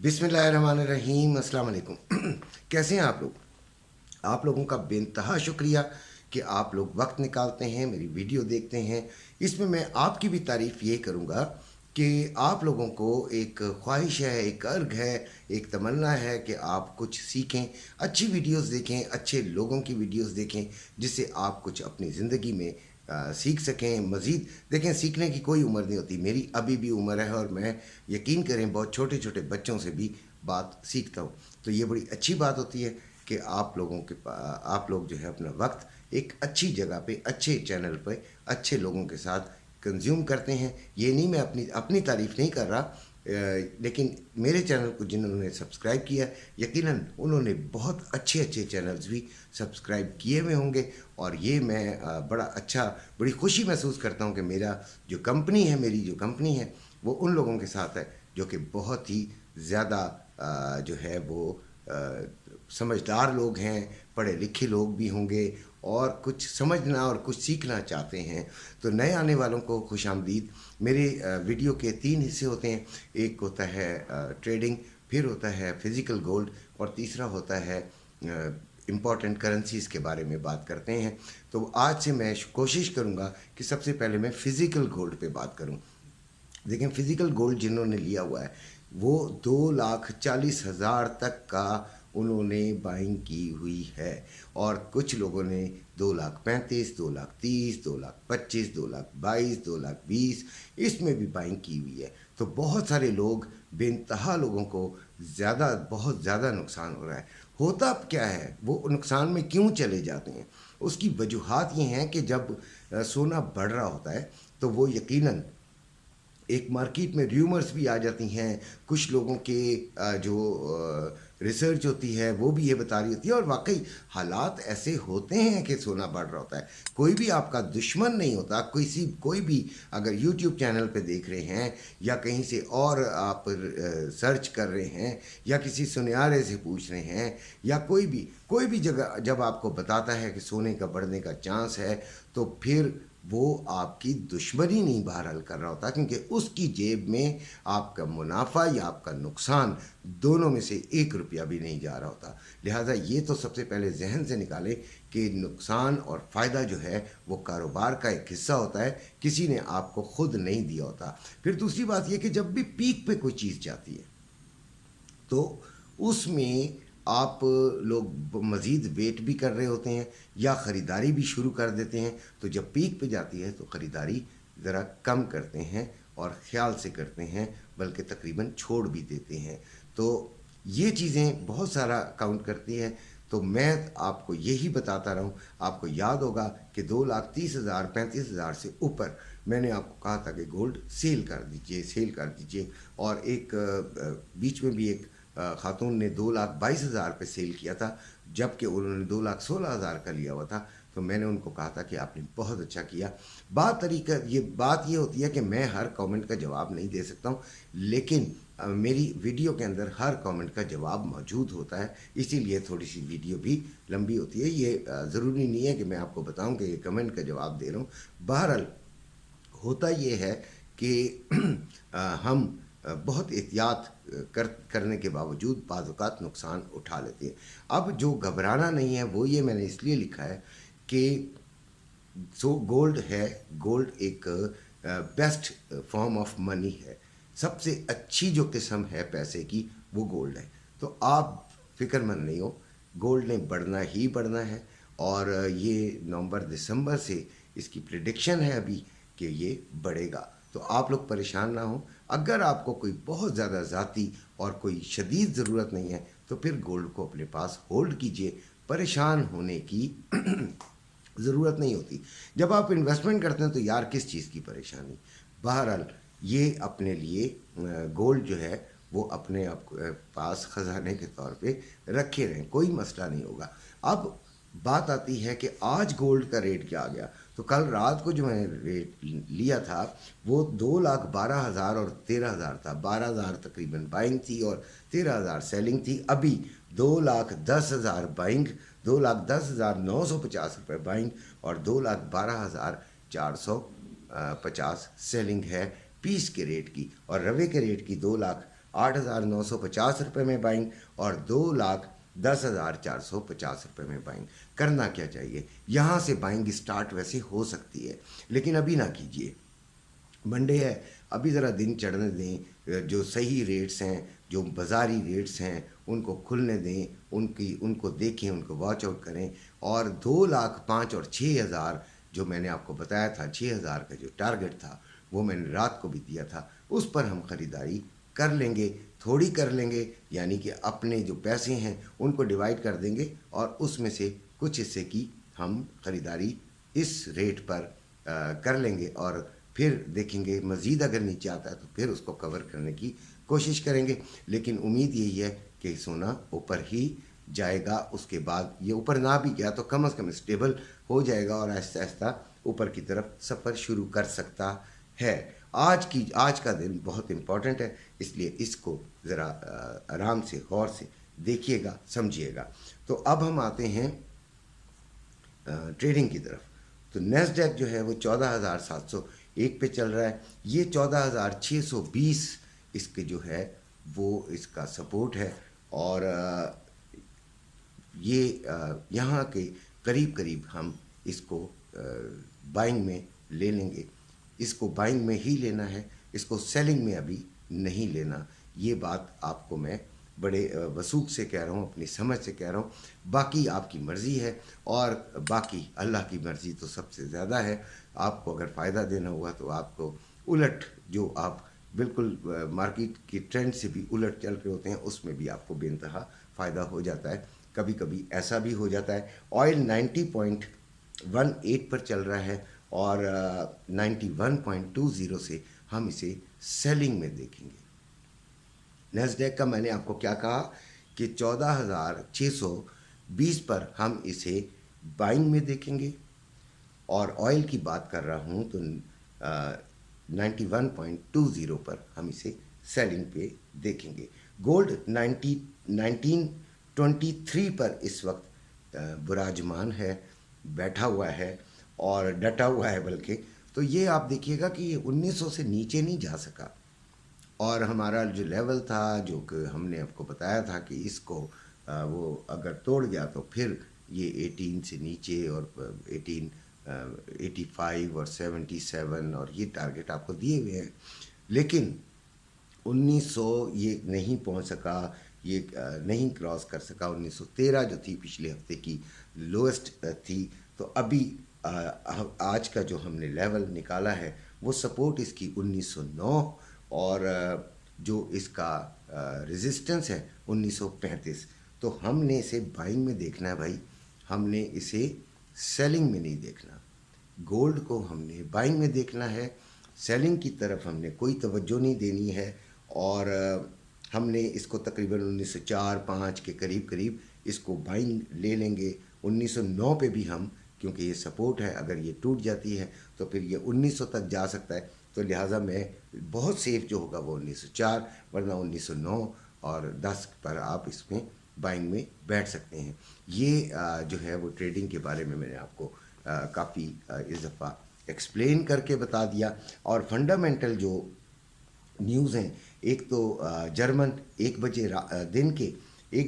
बिस्मिल्लाहिर्रहमानिर्रहीम, अस्सलाम वालेकुम। कैसे हैं आप लोग? आप लोगों का बेइंतहा शुक्रिया कि आप लोग वक्त निकालते हैं, मेरी वीडियो देखते हैं। इसमें मैं आपकी भी तारीफ़ ये करूँगा कि आप लोगों को एक ख्वाहिश है, एक अर्ग है, एक तमन्ना है कि आप कुछ सीखें, अच्छी वीडियोस देखें, अच्छे लोगों की वीडियोस देखें, जिससे आप कुछ अपनी ज़िंदगी में सीख सकें। मज़ीद देखें, सीखने की कोई उम्र नहीं होती। मेरी अभी भी उम्र है और मैं, यकीन करें, बहुत छोटे छोटे बच्चों से भी बात सीखता हूँ। तो ये बड़ी अच्छी बात होती है कि आप लोग जो है अपना वक्त एक अच्छी जगह पे, अच्छे चैनल पे, अच्छे लोगों के साथ कंज्यूम करते हैं। ये नहीं, मैं अपनी तारीफ़ नहीं कर रहा, लेकिन मेरे चैनल को जिन्होंने सब्सक्राइब किया, यकीनन उन्होंने बहुत अच्छे अच्छे चैनल्स भी सब्सक्राइब किए हुए होंगे। और ये मैं बड़ी खुशी महसूस करता हूँ कि मेरी जो कंपनी है वो उन लोगों के साथ है जो कि बहुत ही ज़्यादा जो है वो समझदार लोग हैं, पढ़े लिखे लोग भी होंगे और कुछ समझना और कुछ सीखना चाहते हैं। तो नए आने वालों को खुश आमदीद। मेरे वीडियो के 3 हिस्से होते हैं। एक होता है ट्रेडिंग, फिर होता है फिज़िकल गोल्ड और तीसरा होता है इम्पॉर्टेंट करेंसीज़ के बारे में बात करते हैं। तो आज से मैं कोशिश करूँगा कि सबसे पहले मैं फ़िज़िकल गोल्ड पे बात करूँ। देखें, फ़िज़िकल गोल्ड जिन्होंने लिया हुआ है वो 2,40,000 तक का उन्होंने बाइंग की हुई है और कुछ लोगों ने 2,35,000, 2,30,000, 2,25,000, 2,22,000, 2,20,000 इसमें भी बाइंग की हुई है। तो बहुत सारे लोग, बेइंतहा लोगों को बहुत ज़्यादा नुकसान हो रहा है। होता अब क्या है, वो नुकसान में क्यों चले जाते हैं? उसकी वजूहात ये हैं कि जब सोना बढ़ रहा होता है तो वो यकीनन एक मार्केट में र्यूमर्स भी आ जाती हैं। कुछ लोगों के जो रिसर्च होती है वो भी ये बता रही होती है और वाकई हालात ऐसे होते हैं कि सोना बढ़ रहा होता है। कोई भी आपका दुश्मन नहीं होता। कोई भी अगर यूट्यूब चैनल पे देख रहे हैं या कहीं से और आप सर्च कर रहे हैं या किसी सुनियारे से पूछ रहे हैं या कोई भी जगह जब आपको बताता है कि सोने का बढ़ने का चांस है, तो फिर वो आपकी दुश्मनी नहीं बहरहाल कर रहा होता, क्योंकि उसकी जेब में आपका मुनाफा या आपका नुकसान दोनों में से 1 रुपया भी नहीं जा रहा होता। लिहाजा ये तो सबसे पहले जहन से निकालें कि नुकसान और फ़ायदा जो है वो कारोबार का एक हिस्सा होता है, किसी ने आपको खुद नहीं दिया होता। फिर दूसरी बात ये कि जब भी पीक पे कोई चीज़ जाती है तो उसमें आप लोग मज़ीद वेट भी कर रहे होते हैं या ख़रीदारी भी शुरू कर देते हैं। तो जब पीक पे जाती है तो ख़रीदारी ज़रा कम करते हैं और ख़्याल से करते हैं, बल्कि तकरीबन छोड़ भी देते हैं। तो ये चीज़ें बहुत सारा काउंट करती हैं। तो मैं आपको यही बताता रहा हूँ। आपको याद होगा कि 2,30,000, 35,000 से ऊपर मैंने आपको कहा था कि गोल्ड सेल कर दीजिए। और एक बीच में भी एक खातून ने 2,22,000 पे सेल किया था, जबकि उन्होंने 2,16,000 का लिया हुआ था। तो मैंने उनको कहा था कि आपने बहुत अच्छा किया। बात ये होती है कि मैं हर कमेंट का जवाब नहीं दे सकता हूँ, लेकिन मेरी वीडियो के अंदर हर कमेंट का जवाब मौजूद होता है, इसीलिए थोड़ी सी वीडियो भी लंबी होती है। ये ज़रूरी नहीं है कि मैं आपको बताऊं कि ये कमेंट का जवाब दे रहा हूँ। बहरहाल होता ये है कि हम बहुत एहतियात करने के बावजूद बाज़ औक़ात नुकसान उठा लेते हैं। अब जो घबराना नहीं है वो ये मैंने इसलिए लिखा है कि गोल्ड एक बेस्ट फॉर्म ऑफ मनी है। सबसे अच्छी जो किस्म है पैसे की वो गोल्ड है। तो आप फ़िक्रमंद नहीं हो, गोल्ड ने बढ़ना ही बढ़ना है। और ये नवंबर दिसंबर से इसकी प्रेडिक्शन है अभी कि ये बढ़ेगा। तो आप लोग परेशान ना हो। अगर आपको कोई बहुत ज़्यादा ज़ाती और कोई शदीद ज़रूरत नहीं है तो फिर गोल्ड को अपने पास होल्ड कीजिए। परेशान होने की ज़रूरत नहीं होती। जब आप इन्वेस्टमेंट करते हैं तो यार किस चीज़ की परेशानी। बहरहाल ये अपने लिए गोल्ड जो है वो अपने आप पास ख़जाने के तौर पे रखे रहें, कोई मसला नहीं होगा। अब बात आती है कि आज गोल्ड का रेट क्या आ गया। तो कल रात को जो मैंने रेट लिया था वो 2,12,000 और 13,000 था। 12,000 तकरीबन बाइंग थी और 13,000 सेलिंग थी। अभी 2,10,000 बाइंग, 2,10,950 रुपये बाइंग और 2,12,450 सेलिंग है पीस के रेट की। और रवे के रेट की 8,950 रुपये में बाइंग और 2,10,450 रुपये में बाइंग। करना क्या चाहिए, यहाँ से बाइंग स्टार्ट वैसे हो सकती है, लेकिन अभी ना कीजिए। मंडे है, अभी ज़रा दिन चढ़ने दें, जो सही रेट्स हैं, जो बाज़ारी रेट्स हैं उनको खुलने दें, उनको देखें, उनको वॉच आउट करें। और 2,05,000 और 6,000 जो मैंने आपको बताया था, 6,000 का जो टारगेट था वो मैंने रात को भी दिया था, उस पर हम ख़रीदारी कर लेंगे, थोड़ी कर लेंगे, यानी कि अपने जो पैसे हैं उनको डिवाइड कर देंगे और उसमें से कुछ हिस्से की हम ख़रीदारी इस रेट पर कर लेंगे और फिर देखेंगे मज़ीद अगर नीचे आता है तो फिर उसको कवर करने की कोशिश करेंगे। लेकिन उम्मीद यही है कि सोना ऊपर ही जाएगा, उसके बाद ये ऊपर ना भी गया तो कम से कम स्टेबल हो जाएगा और आहिस्ता आहिस्ता ऊपर की तरफ सफ़र शुरू कर सकता है। आज का दिन बहुत इम्पॉर्टेंट है, इसलिए इसको ज़रा आराम से गौर से देखिएगा, समझिएगा। तो अब हम आते हैं ट्रेडिंग की तरफ। तो नेस्डैक जो है वो 14,701 पे चल रहा है। ये 14,620 इसके जो है वो इसका सपोर्ट है और ये यहाँ के करीब करीब हम इसको बाइंग में ले लेंगे। इसको बाइंग में ही लेना है, इसको सेलिंग में अभी नहीं लेना। ये बात आपको मैं बड़े वसूख से कह रहा हूँ, अपनी समझ से कह रहा हूँ। बाकी आपकी मर्ज़ी है और बाकी अल्लाह की मर्ज़ी तो सबसे ज़्यादा है। आपको अगर फ़ायदा देना हुआ तो आपको उलट, जो आप बिल्कुल मार्केट की ट्रेंड से भी उलट चल रहे होते हैं, उसमें भी आपको बेइंतहा फ़ायदा हो जाता है। कभी कभी ऐसा भी हो जाता है। ऑयल 90.18 पर चल रहा है और 91.20 से हम इसे सेलिंग में देखेंगे। नेस्डैक का मैंने आपको क्या कहा कि 14,620 पर हम इसे बाइंग में देखेंगे और ऑयल की बात कर रहा हूँ तो 91.20 पर हम इसे सेलिंग पे देखेंगे। गोल्ड 1923 पर इस वक्त विराजमान है, बैठा हुआ है और डटा हुआ है बल्कि। तो ये आप देखिएगा कि ये 1900 से नीचे नहीं जा सका और हमारा जो लेवल था, जो कि हमने आपको बताया था कि इसको वो अगर तोड़ गया तो फिर ये 18 से नीचे और 85 और 77 और ये टारगेट आपको दिए हुए हैं। लेकिन 1900 ये नहीं पहुंच सका, ये नहीं क्रॉस कर सका। 1913 जो थी पिछले हफ्ते की लोएस्ट थी। तो अभी आज का जो हमने लेवल निकाला है वो सपोर्ट इसकी 1909 और जो इसका रेजिस्टेंस है 1935। तो हमने इसे बाइंग में देखना है भाई, हमने इसे सेलिंग में नहीं देखना। गोल्ड को हमने बाइंग में देखना है, सेलिंग की तरफ हमने कोई तवज्जो नहीं देनी है। और हमने इसको तकरीबन 1904-05 के करीब करीब इसको बाइंग ले लेंगे। 1909 पे भी हम, क्योंकि ये सपोर्ट है, अगर ये टूट जाती है तो फिर ये 1900 तक जा सकता है। तो लिहाजा मैं बहुत सेफ जो होगा वो 1904, वरना 1909 और 10 पर आप इसमें बाइंग में बैठ सकते हैं। ये जो है वो ट्रेडिंग के बारे में मैंने आपको काफ़ी इस दफ़ा एक्सप्लेन करके बता दिया। और फंडामेंटल जो न्यूज़ हैं, एक तो जर्मन 1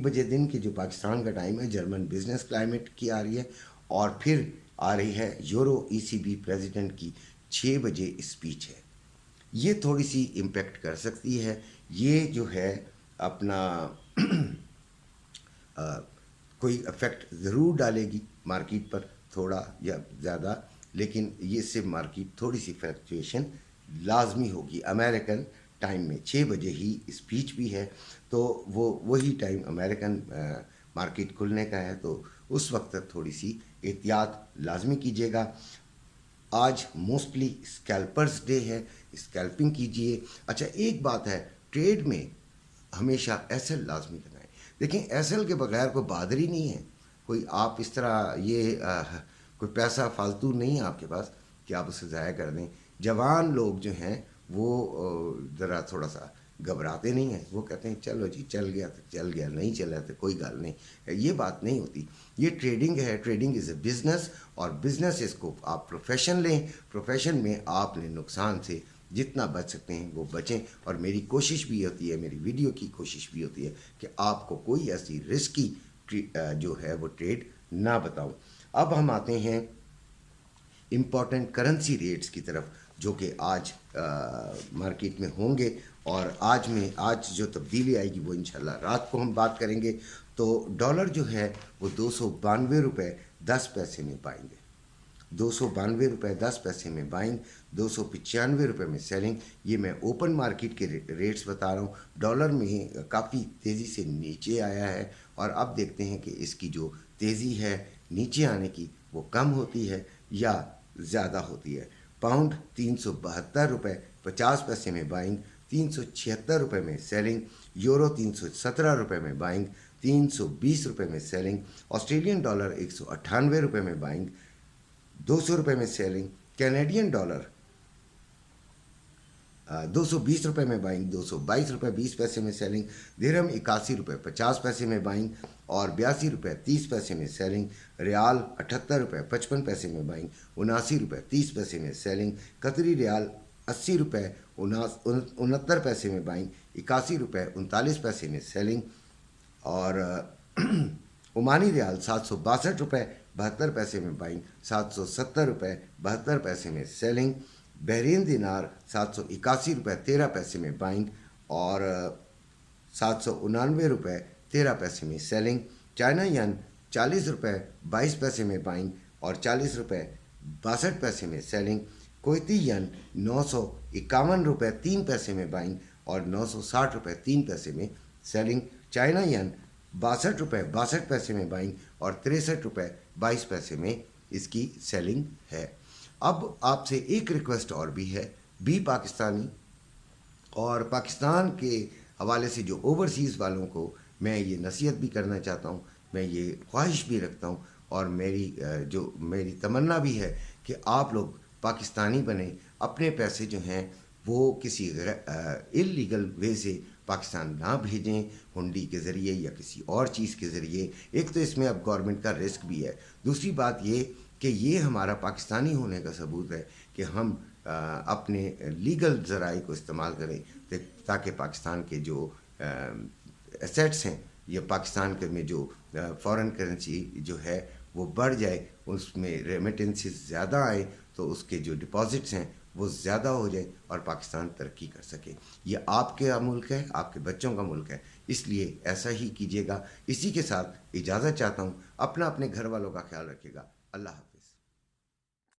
बजे दिन के जो पाकिस्तान का टाइम है, जर्मन बिजनेस क्लाइमेट की आ रही है और फिर आ रही है यूरो ECB प्रेसिडेंट की 6 बजे स्पीच है। ये थोड़ी सी इम्पेक्ट कर सकती है। ये जो है अपना कोई इफ़ेक्ट ज़रूर डालेगी मार्केट पर, थोड़ा या ज़्यादा, लेकिन ये से मार्केट थोड़ी सी फ्लक्चुएशन लाजमी होगी। अमेरिकन टाइम में 6 बजे ही स्पीच भी है, तो वही टाइम अमेरिकन मार्केट खुलने का है, तो उस वक्त थोड़ी सी एहतियात लाजमी कीजिएगा। आज मोस्टली स्कैल्पर्स डे है, स्कैल्पिंग कीजिए। अच्छा, एक बात है, ट्रेड में हमेशा एसएल लाजमी लगाएं। देखें, एसएल के बगैर कोई बहादुरी नहीं है। कोई आप इस तरह ये कोई पैसा फालतू नहीं है आपके पास कि आप उसे ज़ाया कर दें। जवान लोग जो हैं वो ज़रा थोड़ा सा घबराते नहीं हैं, वो कहते हैं चलो जी चल गया तो चल गया, नहीं चला तो कोई गल नहीं। ये बात नहीं होती। ये ट्रेडिंग है, ट्रेडिंग इज़ ए बिज़नेस और बिज़नेस इसको आप प्रोफेशन लें। प्रोफेशन में आपने नुकसान से जितना बच सकते हैं वो बचें। और मेरी कोशिश भी होती है, मेरी वीडियो की कोशिश भी होती है कि आपको कोई ऐसी रिस्की जो है वो ट्रेड ना बताऊं। अब हम आते हैं इम्पॉर्टेंट करेंसी रेट्स की तरफ, जो कि आज मार्केट में होंगे, और आज जो तब्दीली आएगी वो इंशाल्लाह रात को हम बात करेंगे। तो डॉलर जो है वो 292 रुपये 10 पैसे में पाएंगे, 292 रुपये 10 पैसे में बाइंग, 295 रुपये में सेलिंग। ये मैं ओपन मार्केट के रेट्स बता रहा हूँ। डॉलर में काफ़ी तेज़ी से नीचे आया है, और अब देखते हैं कि इसकी जो तेज़ी है नीचे आने की वो कम होती है या ज़्यादा होती है। पाउंड 372 रुपये 50 पैसे में बाइंग, 376 रुपये में सेलिंग। यूरो 317 रुपये में बाइंग, 320 रुपये में सेलिंग। ऑस्ट्रेलियन डॉलर 198 रुपये में बाइंग, 200 रुपये में सेलिंग। कैनेडियन डॉलर 220 रुपये में बाइंग, 222 रुपये 20 पैसे में सेलिंग। दिरहम 81 रुपये 50 पैसे में बाइंग और 82 रुपये 30 पैसे में सेलिंग। रियाल 78 रुपये 55 पैसे में बाइंग, 79 रुपये 30 पैसे में सेलिंग। कतरी रियाल 80 रुपये 69 पैसे में बाइंग, 81 रुपये 39 पैसे में सेलिंग। और ओमानी रियाल 762 रुपये 72 पैसे में बाइंग, 770 रुपये 72 पैसे में सेलिंग। बहरीन दिनार 781 रुपये 13 पैसे में बाइंग और 799 रुपये 13 पैसे में सेलिंग। चाइना यन 40 रुपये 22 पैसे में बाइंग और 40 रुपये 62 पैसे में सेलिंग। कोयती यन 951 रुपये 3 पैसे में बाइंग और 960 रुपये 3 पैसे में सेलिंग। चाइना यन 62 रुपये 62 पैसे में बाइंग और 63 रुपये 22 पैसे में इसकी सेलिंग है। अब आपसे एक रिक्वेस्ट और भी है, बी पाकिस्तानी और पाकिस्तान के हवाले से जो ओवरसीज़ वालों को मैं ये नसीहत भी करना चाहता हूँ, मैं ये ख्वाहिश भी रखता हूँ, और मेरी तमन्ना भी है कि आप लोग पाकिस्तानी बने, अपने पैसे जो हैं वो किसी इल्लीगल वे से पाकिस्तान ना भेजें, हुंडी के ज़रिए या किसी और चीज़ के ज़रिए। एक तो इसमें अब गवर्नमेंट का रिस्क भी है, दूसरी बात ये कि ये हमारा पाकिस्तानी होने का सबूत है कि हम अपने लीगल ज़राए को इस्तेमाल करें ताकि पाकिस्तान के जो एसेट्स हैं या पाकिस्तान के में जो फॉरेन करेंसी जो है वो बढ़ जाए, उसमें रेमिटेंसेस ज़्यादा आए तो उसके जो डिपॉजिट्स हैं वो ज़्यादा हो जाए और पाकिस्तान तरक्की कर सके। ये आपके मुल्क है, आपके बच्चों का मुल्क है, इसलिए ऐसा ही कीजिएगा। इसी के साथ इजाज़त चाहता हूँ। अपने घर वालों का ख्याल रखिएगा। अल्लाह हाफ़िज़।